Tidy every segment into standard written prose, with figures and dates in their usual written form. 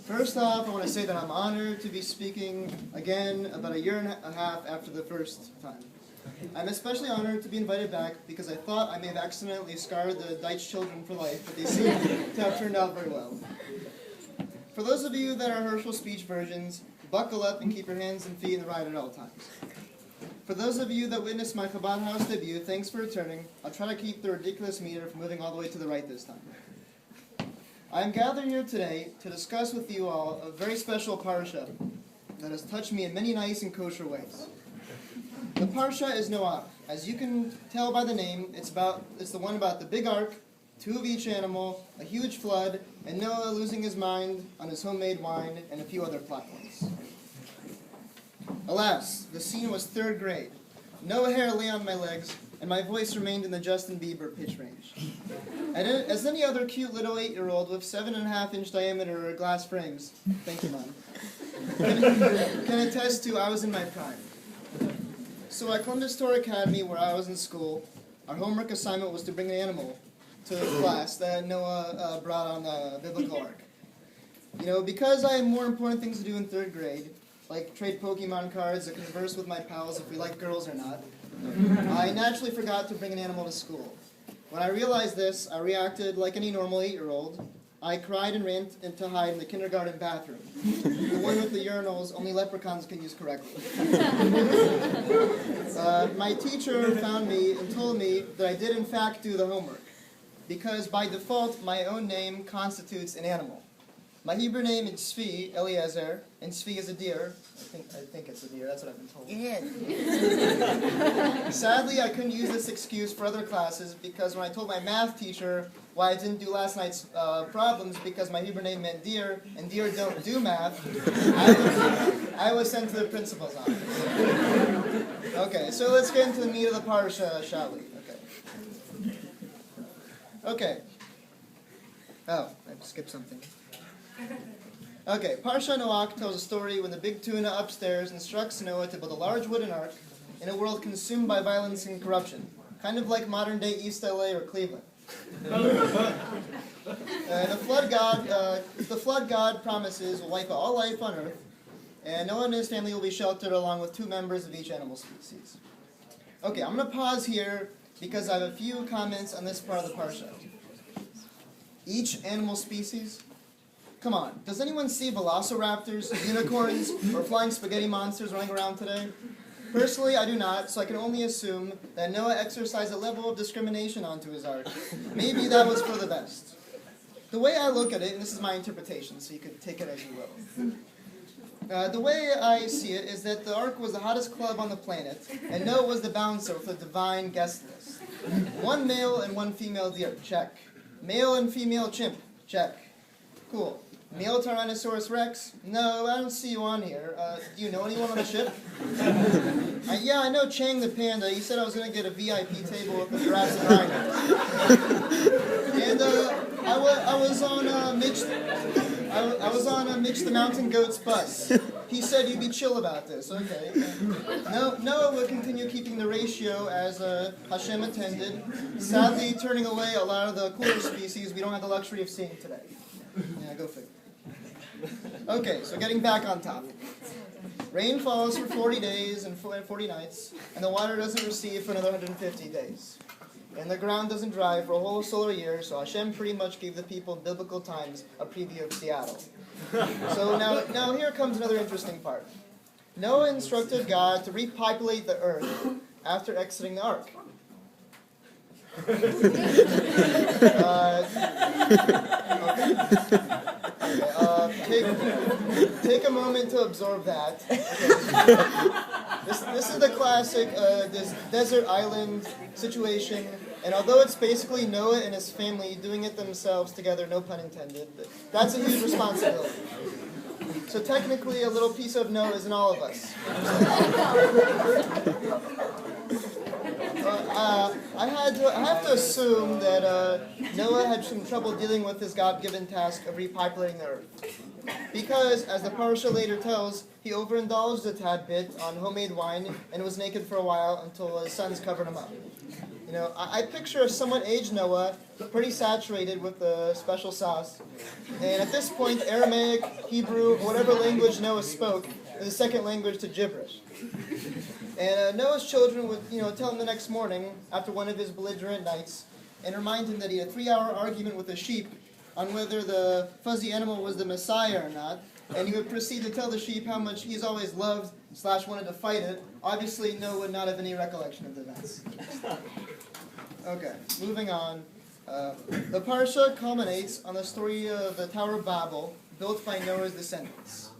First off, I want to say that I'm honored to be speaking again about a year and a half after the first time. I'm especially honored to be invited back because I thought I may have accidentally scarred the Deitch children for life, but they seem to have turned out very well. For those of you that are Hershel speech versions, buckle up and keep your hands and feet in the ride at all times. For those of you that witnessed my chabad house debut, thanks for returning. I'll try to keep the ridiculous meter from moving all the way to the right this time. I am gathered here today to discuss with you all a very special parsha that has touched me in many nice and kosher ways. The parsha is Noah. As you can tell by the name, it's the one about the big ark, 2 of each animal, a huge flood, and Noah losing his mind on his homemade wine, and a few other plot points. Alas, the scene was 3rd grade. No hair lay on my legs, and my voice remained in the Justin Bieber pitch range. And as any other cute little 8-year-old with 7.5-inch diameter glass frames, thank you, Mom, can attest to, I was in my prime. So at Columbus Torah Academy, where I was in school, our homework assignment was to bring an animal to class that Noah brought on the biblical ark. You know, because I had more important things to do in 3rd grade, like trade Pokemon cards or converse with my pals if we like girls or not, I naturally forgot to bring an animal to school. When I realized this, I reacted like any normal 8-year-old. I cried and ran to hide in the kindergarten bathroom, the one with the urinals only leprechauns can use correctly. My teacher found me and told me that I did in fact do the homework, because by default my own name constitutes an animal. My Hebrew name is Tzvi, Eliezer, and Tzvi is a deer. I think it's a deer, that's what I've been told. Yeah. Sadly, I couldn't use this excuse for other classes because when I told my math teacher why I didn't do last night's problems because my Hebrew name meant deer, and deer don't do math, I was sent to the principal's office. Okay, so let's get into the meat of the parsha, shall we? Okay. Oh, I skipped something. Okay, Parsha Noach tells a story when the big tuna upstairs instructs Noah to build a large wooden ark in a world consumed by violence and corruption, kind of like modern-day East LA or Cleveland. The flood god promises will wipe out all life on earth, and Noah and his family will be sheltered along with 2 members of each animal species. Okay, I'm going to pause here because I have a few comments on this part of the Parsha. Each animal species? Come on, does anyone see velociraptors, unicorns, or flying spaghetti monsters running around today? Personally, I do not, so I can only assume that Noah exercised a level of discrimination onto his ark. Maybe that was for the best. The way I look at it, and this is my interpretation, so you could take it as you will. The way I see it is that the ark was the hottest club on the planet, and Noah was the bouncer with a divine guest list. 1 male and 1 female deer, check. Male and female chimp, check. Cool. Male Tyrannosaurus Rex? No, I don't see you on here. Do you know anyone on the ship? Yeah, I know Chang the panda. He said I was going to get a VIP table with the Jurassic rhino. And I was on Mitch the mountain goat's bus. He said you'd be chill about this. Okay. Noah will continue keeping the ratio as Hashem intended, sadly turning away a lot of the cooler species we don't have the luxury of seeing today. Yeah, go figure. Okay, so getting back on topic. Rain falls for 40 days and 40 nights, and the water doesn't recede for another 150 days. And the ground doesn't dry for a whole solar year, so Hashem pretty much gave the people in biblical times a preview of Seattle. So now here comes another interesting part. Noah instructed God to repopulate the earth after exiting the ark. Take a moment to absorb that. Okay. This is the classic this desert island situation, and although it's basically Noah and his family doing it themselves together, no pun intended, that's a huge responsibility. So technically, a little piece of Noah is in all of us. I have to assume that Noah had some trouble dealing with his God-given task of repopulating the earth. Because, as the parsha later tells, he overindulged a tad bit on homemade wine and was naked for a while until his sons covered him up. I picture a somewhat aged Noah, pretty saturated with the special sauce. And at this point, Aramaic, Hebrew, whatever language Noah spoke, is a second language to gibberish. And Noah's children would, tell him the next morning, after one of his belligerent nights, and remind him that he had a 3-hour argument with a sheep on whether the fuzzy animal was the Messiah or not. And he would proceed to tell the sheep how much he's always loved / wanted to fight it. Obviously, Noah would not have any recollection of the events. Okay, moving on. The Parsha culminates on the story of the Tower of Babel, built by Noah's descendants.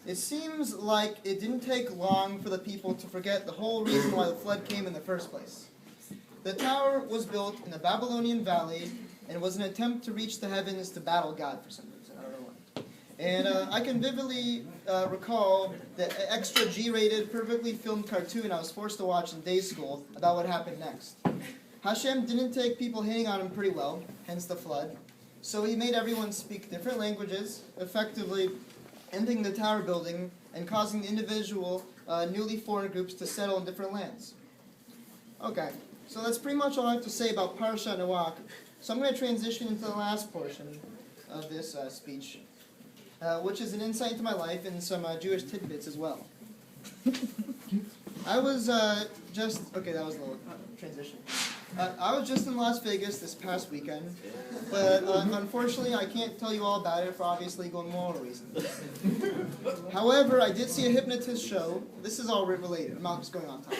It seems like it didn't take long for the people to forget the whole reason why the flood came in the first place. The tower was built in the Babylonian Valley and was an attempt to reach the heavens to battle God for some reason. I don't know why. And I can vividly recall the extra G-rated, perfectly filmed cartoon I was forced to watch in day school about what happened next. Hashem didn't take people hitting on him pretty well, hence the flood. So he made everyone speak different languages, effectively ending the tower building and causing individual, newly formed groups to settle in different lands. Okay, so that's pretty much all I have to say about Parsha Noach. So I'm going to transition into the last portion of this speech, which is an insight into my life and some Jewish tidbits as well. I was that was a little transition. I was just in Las Vegas this past weekend, but unfortunately I can't tell you all about it for obvious legal and moral reasons. However, I did see a hypnotist show. This is all related. I'm not just going on top.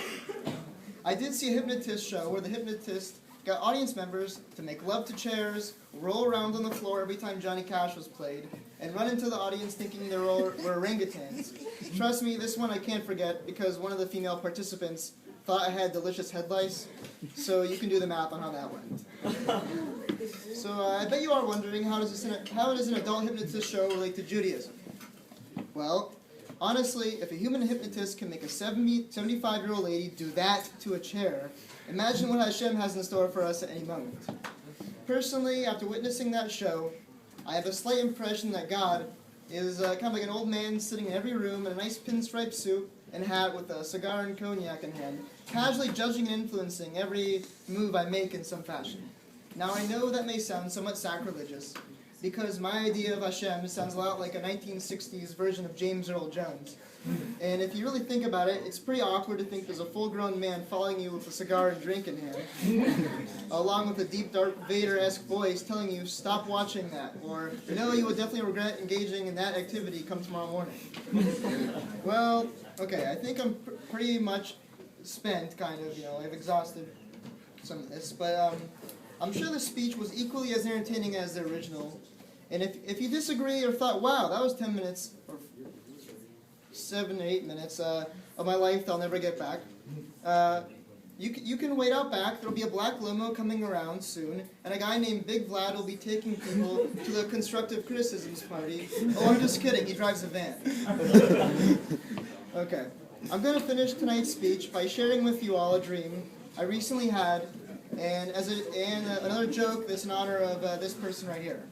I did see a hypnotist show where the hypnotist got audience members to make love to chairs, roll around on the floor every time Johnny Cash was played, and run into the audience thinking they were orangutans. Trust me, this one I can't forget because one of the female participants thought I had delicious head lice, so you can do the math on how that went. So I bet you are wondering, how does an adult hypnotist show relate to Judaism? Well, honestly, if a human hypnotist can make a 75-year-old lady do that to a chair, imagine what Hashem has in store for us at any moment. Personally, after witnessing that show, I have a slight impression that God is kind of like an old man sitting in every room in a nice pinstripe suit and hat with a cigar and cognac in hand, casually judging and influencing every move I make in some fashion. Now I know that may sound somewhat sacrilegious, because my idea of Hashem sounds a lot like a 1960s version of James Earl Jones. And if you really think about it, it's pretty awkward to think there's a full-grown man following you with a cigar and drink in hand, along with a deep, dark Vader-esque voice telling you, stop watching that, or, you would definitely regret engaging in that activity come tomorrow morning. Well, okay, I think I'm pretty much spent, kind of, I've exhausted some of this, but I'm sure the speech was equally as entertaining as the original. And if you disagree or thought, wow, that was 10 minutes, or 7 or 8 minutes of my life that I'll never get back, you can wait out back. There'll be a black limo coming around soon, and a guy named Big Vlad will be taking people to the constructive criticisms party. Oh, I'm just kidding. He drives a van. Okay. I'm going to finish tonight's speech by sharing with you all a dream I recently had, and another joke that's in honor of this person right here.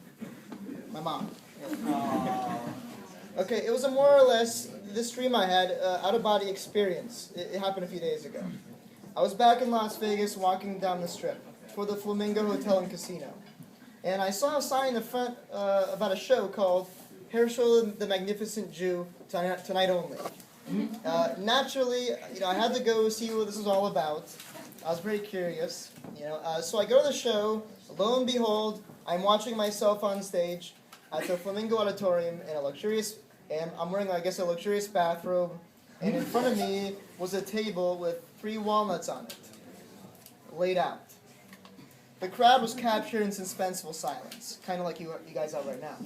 My mom. Yeah. Okay, it was a more or less, this dream I had, out-of-body experience. It happened a few days ago. I was back in Las Vegas walking down the strip toward the Flamingo Hotel and Casino. And I saw a sign in the front about a show called Hershel the Magnificent Jew, tonight only. Naturally, I had to go see what this was all about. I was very curious, So I go to the show. Lo and behold, I'm watching myself on stage at the Flamingo Auditorium and I'm wearing, a luxurious bathrobe. And in front of me was a table with 3 walnuts on it, laid out. The crowd was captured in suspenseful silence, kind of like you guys are right now.